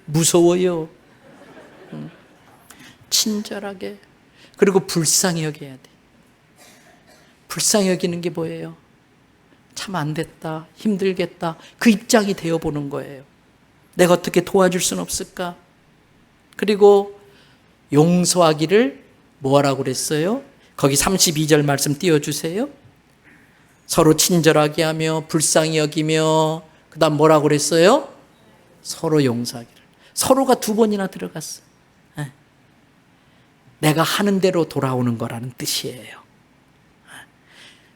무서워요. 친절하게. 그리고 불쌍히 여겨야 돼. 불쌍히 여기는 게 뭐예요? 참 안 됐다, 힘들겠다, 그 입장이 되어보는 거예요. 내가 어떻게 도와줄 수는 없을까? 그리고 용서하기를 뭐하라고 그랬어요? 거기 32절 말씀 띄워주세요. 서로 친절하게 하며 불쌍히 여기며, 그 다음 뭐라고 그랬어요? 서로 용서하기를. 서로가 두 번이나 들어갔어요. 내가 하는 대로 돌아오는 거라는 뜻이에요.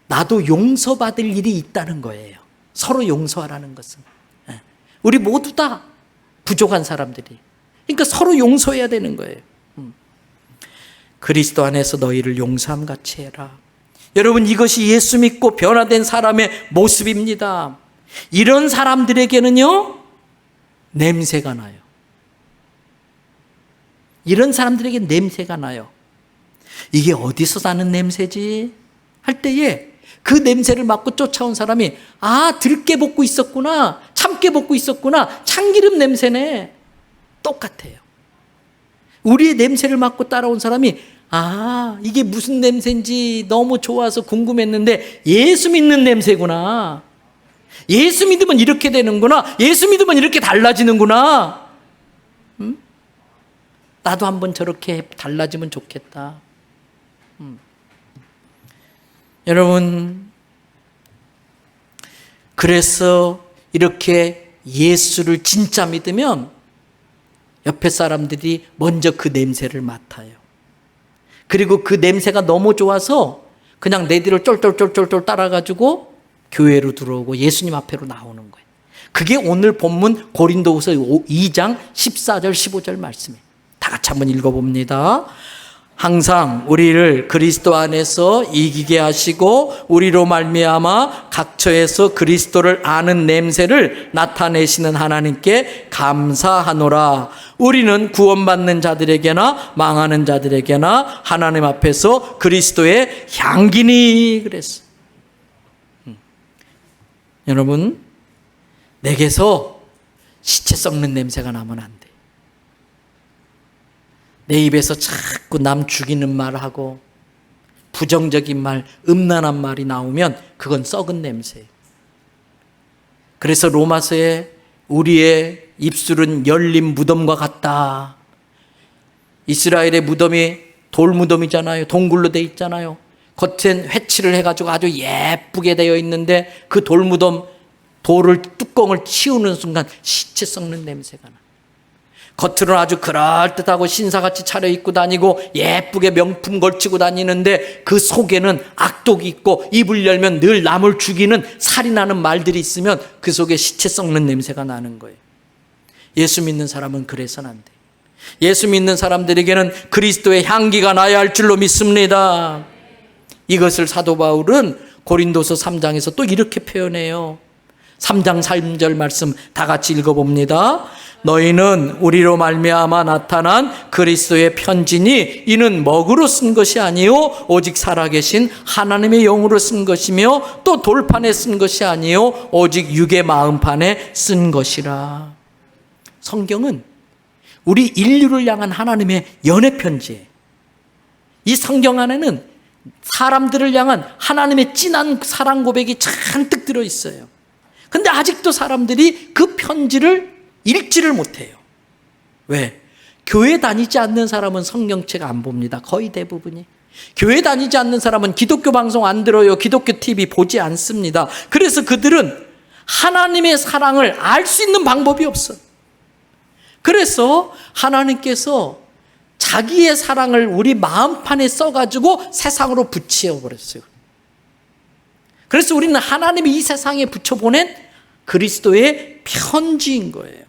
나도 용서받을 일이 있다는 거예요. 서로 용서하라는 것은. 우리 모두 다 부족한 사람들이. 그러니까 서로 용서해야 되는 거예요. 그리스도 안에서 너희를 용서함 같이 해라. 여러분, 이것이 예수 믿고 변화된 사람의 모습입니다. 이런 사람들에게는요, 냄새가 나요. 이런 사람들에게 냄새가 나요. 이게 어디서 나는 냄새지? 할 때에 그 냄새를 맡고 쫓아온 사람이, 아, 들깨 볶고 있었구나, 참깨 볶고 있었구나, 참기름 냄새네. 똑같아요. 우리의 냄새를 맡고 따라온 사람이, 아, 이게 무슨 냄새인지 너무 좋아서 궁금했는데 예수 믿는 냄새구나. 예수 믿으면 이렇게 되는구나. 예수 믿으면 이렇게 달라지는구나. 나도 한번 저렇게 달라지면 좋겠다. 여러분, 그래서 이렇게 예수를 진짜 믿으면 옆에 사람들이 먼저 그 냄새를 맡아요. 그리고 그 냄새가 너무 좋아서 그냥 내 뒤를 쫄쫄쫄쫄 따라가지고 교회로 들어오고 예수님 앞에로 나오는 거예요. 그게 오늘 본문 고린도후서 2장 14절 15절 말씀이에요. 다 같이 한번 읽어봅니다. 항상 우리를 그리스도 안에서 이기게 하시고 우리로 말미암아 각처에서 그리스도를 아는 냄새를 나타내시는 하나님께 감사하노라. 우리는 구원받는 자들에게나 망하는 자들에게나 하나님 앞에서 그리스도의 향기니 그랬어. 여러분, 내게서 시체 썩는 냄새가 나면 안 돼. 내 입에서 자꾸 남 죽이는 말하고 부정적인 말, 음란한 말이 나오면 그건 썩은 냄새예요. 그래서 로마서에 우리의 입술은 열린 무덤과 같다. 이스라엘의 무덤이 돌무덤이잖아요. 동굴로 돼 있잖아요. 겉엔 회칠을 해가지고 아주 예쁘게 되어 있는데 그 돌무덤 돌을 뚜껑을 치우는 순간 시체 썩는 냄새가 나. 겉으로는 아주 그럴듯하고 신사같이 차려입고 다니고 예쁘게 명품 걸치고 다니는데 그 속에는 악독이 있고 입을 열면 늘 남을 죽이는 살인하는 말들이 있으면 그 속에 시체 썩는 냄새가 나는 거예요. 예수 믿는 사람은 그래서는 안 돼요. 예수 믿는 사람들에게는 그리스도의 향기가 나야 할 줄로 믿습니다. 이것을 사도 바울은 고린도서 3장에서 또 이렇게 표현해요. 3장 3절 말씀 다 같이 읽어봅니다. 너희는 우리로 말미암아 나타난 그리스도의 편지니 이는 먹으로 쓴 것이 아니요 오직 살아계신 하나님의 영으로 쓴 것이며 또 돌판에 쓴 것이 아니요 오직 육의 마음판에 쓴 것이라. 성경은 우리 인류를 향한 하나님의 연애 편지예요. 이 성경 안에는 사람들을 향한 하나님의 진한 사랑 고백이 잔뜩 들어있어요. 근데 아직도 사람들이 그 편지를 읽지를 못해요. 왜? 교회 다니지 않는 사람은 성경책 안 봅니다. 거의 대부분이. 교회 다니지 않는 사람은 기독교 방송 안 들어요. 기독교 TV 보지 않습니다. 그래서 그들은 하나님의 사랑을 알 수 있는 방법이 없어요. 그래서 하나님께서 자기의 사랑을 우리 마음판에 써가지고 세상으로 붙여버렸어요. 그래서 우리는 하나님이 이 세상에 붙여보낸 그리스도의 편지인 거예요.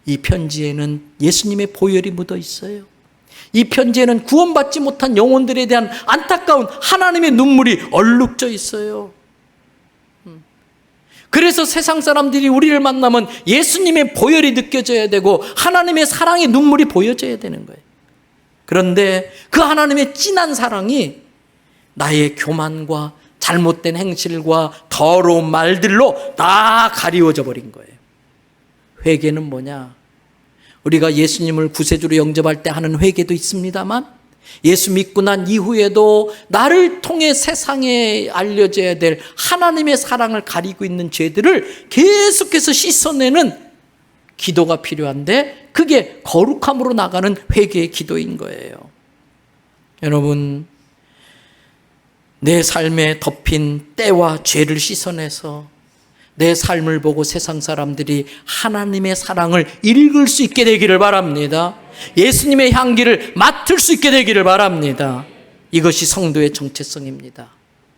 이 편지에는 예수님의 보혈이 묻어 있어요. 이 편지에는 구원받지 못한 영혼들에 대한 안타까운 하나님의 눈물이 얼룩져 있어요. 그래서 세상 사람들이 우리를 만나면 예수님의 보혈이 느껴져야 되고 하나님의 사랑의 눈물이 보여져야 되는 거예요. 그런데 그 하나님의 진한 사랑이 나의 교만과 잘못된 행실과 더러운 말들로 다 가리워져 버린 거예요. 회개는 뭐냐? 우리가 예수님을 구세주로 영접할 때 하는 회개도 있습니다만 예수 믿고 난 이후에도 나를 통해 세상에 알려져야 될 하나님의 사랑을 가리고 있는 죄들을 계속해서 씻어내는 기도가 필요한데 그게 거룩함으로 나가는 회개의 기도인 거예요. 여러분, 내 삶에 덮인 때와 죄를 씻어내서 내 삶을 보고 세상 사람들이 하나님의 사랑을 읽을 수 있게 되기를 바랍니다. 예수님의 향기를 맡을 수 있게 되기를 바랍니다. 이것이 성도의 정체성입니다.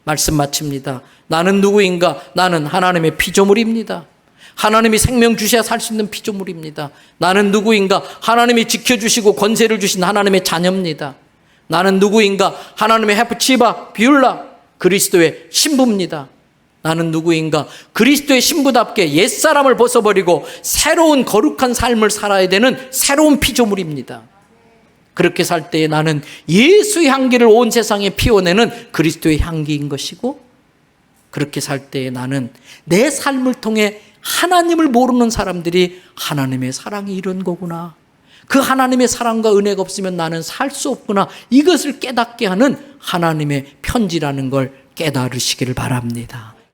말씀 마칩니다. 나는 누구인가? 나는 하나님의 피조물입니다. 하나님이 생명 주셔야 살 수 있는 피조물입니다. 나는 누구인가? 하나님이 지켜주시고 권세를 주신 하나님의 자녀입니다. 나는 누구인가? 하나님의 헤프치바 비울라 그리스도의 신부입니다. 나는 누구인가? 그리스도의 신부답게 옛사람을 벗어버리고 새로운 거룩한 삶을 살아야 되는 새로운 피조물입니다. 그렇게 살 때에 나는 예수의 향기를 온 세상에 피워내는 그리스도의 향기인 것이고, 그렇게 살 때에 나는 내 삶을 통해 하나님을 모르는 사람들이 하나님의 사랑이 이런 거구나, 그 하나님의 사랑과 은혜가 없으면 나는 살 수 없구나, 이것을 깨닫게 하는 하나님의 편지라는 걸 깨달으시기를 바랍니다.